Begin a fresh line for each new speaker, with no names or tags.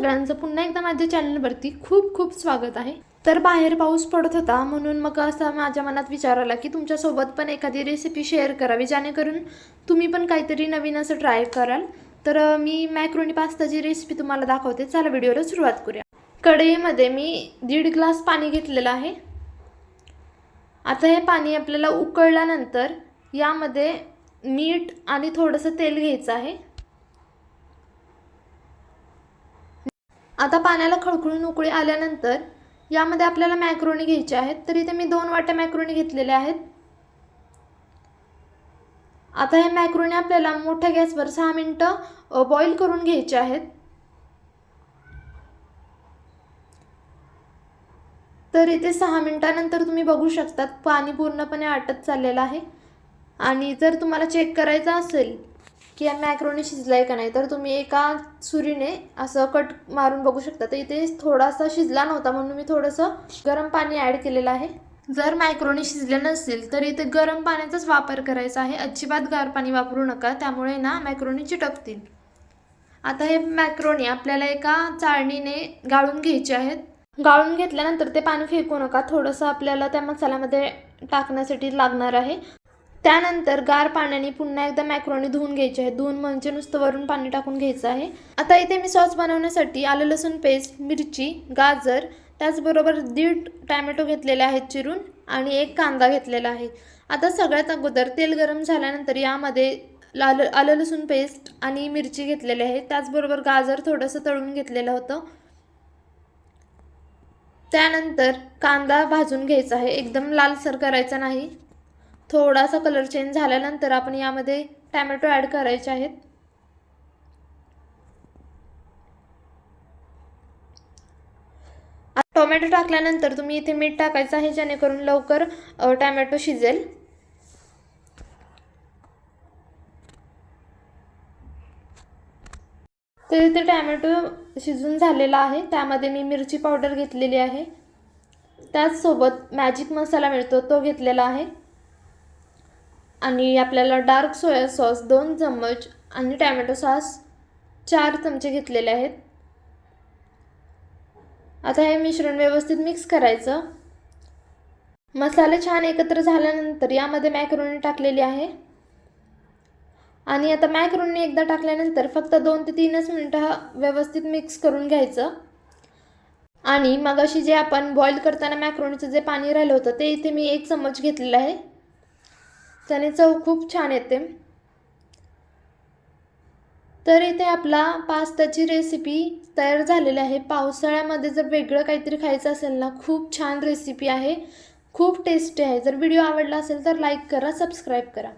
सगळ्यांचं पुन्हा एकदा माझ्या चॅनलवरती खूप खूप स्वागत आहे। तर बाहेर पाऊस पडत होता म्हणून मग असं माझ्या मनात विचार आला की तुमच्यासोबत पण एखादी रेसिपी शेअर करावी जेणेकरून तुम्ही पण काहीतरी नवीन असं ट्राय कराल। तर मी मॅक्रोनी पास्ताची रेसिपी तुम्हाला दाखवते। चला व्हिडिओला सुरुवात करूया। कढईमध्ये मी 1.5 ग्लास पाणी घेतलेलं आहे। आता हे पाणी आपल्याला उकळल्यानंतर यामध्ये मीठ आणि थोडंसं तेल घ्यायचं आहे। आता पाण्याला खळखळून उकळी आल्यानंतर यामध्ये आपल्याला मॅक्रोनी घ्यायचे आहेत। तर इथे मी 2 वाट्या मॅक्रोनी घेतलेले आहेत। आता हे मॅक्रोनी आपल्याला मोठ्या गॅसवर 6 मिनिटं बॉईल करून घ्यायचे आहेत। तर इथे 6 मिनिटांनंतर तुम्ही बघू शकता पाणी पूर्णपणे आटत चाललेलं आहे। आणि जर तुम्हाला चेक करायचं असेल की या मॅक्रोनी शिजलाय का नाही तर तुम्ही एका सुरीने असं कट मारून बघू शकता। तर इथे थोडासा शिजला नव्हता म्हणून मी थोडंसं गरम पाणी ॲड केलेलं आहे। जर मॅक्रोनी शिजले नसेल तर इथे गरम पाण्याचाच वापर करायचा आहे। अजिबात गार पाणी वापरू नका, त्यामुळे ना मॅक्रोनी चिटकतील। आता हे मॅक्रोनी आपल्याला एका चाळणीने गाळून घ्यायचे आहेत। गाळून घेतल्यानंतर ते पाणी फेकू नका, थोडंसं आपल्याला त्या मसाल्यामध्ये टाकण्यासाठी लागणार आहे। त्यानंतर गार पाण्याने पुन्हा एकदा मॅक्रोनी धुवून घ्यायचे आहे। धुवून म्हणजे नुसतं वरून पाणी टाकून घ्यायचं आहे। आता इथे मी सॉस बनवण्यासाठी आलं लसूण पेस्ट, मिरची, गाजर, त्याचबरोबर 1.5 टोमॅटो घेतलेले आहेत चिरून आणि 1 कांदा घेतलेला आहे। आता सगळ्यात अगोदर तेल गरम झाल्यानंतर यामध्ये आलं लसूण पेस्ट आणि मिरची घेतलेली आहे। त्याचबरोबर गाजर थोडंसं तळून घेतलेलं होतं। त्यानंतर कांदा भाजून घ्यायचा आहे, एकदम लालसर करायचा नाही। थोडासा कलर चेंज झाल्यानंतर आपण यामध्ये टोमॅटो ॲड करायचे आहेत। टोमॅटो टाकल्यानंतर तुम्ही इथे मीठ टाकायचं आहे जेणेकरून लवकर टोमॅटो शिजेल। तर इथे टोमॅटो शिजून झालेला आहे। त्यामध्ये मी मिरची पावडर घेतलेली आहे। त्याचसोबत मॅजिक मसाला मिळतो तो घेतलेला आहे। आणि आपल्याला डार्क सोया सॉस 2 चम्मच आणि टोमॅटो सॉस 4 चमचे घेतलेले आहेत। आता हे मिश्रण व्यवस्थित मिक्स करायचं। मसाले छान एकत्र झाल्यानंतर यामध्ये मॅक्रोनी टाकलेली आहे। आणि आता मॅक्रोनी एकदा टाकल्यानंतर फक्त 2 ते 3 मिनिटं व्यवस्थित मिक्स करून घ्यायचं। आणि मगाशी जे आपण बॉईल करताना मॅक्रोनीचं जे पाणी राहिलं होतं ते इथे मी 1 चम्मच घेतलेलं आहे। त्याने चव खूप छान येते। तर इथे आपला पास्ताची रेसिपी तयार झालेली आहे। पावसाळ्यामध्ये जर वेगळं काहीतरी खायचं असेल ना, खूप छान रेसिपी आहे, खूप टेस्टी आहे। जर व्हिडिओ आवडला असेल तर लाईक करा, सबस्क्राईब करा।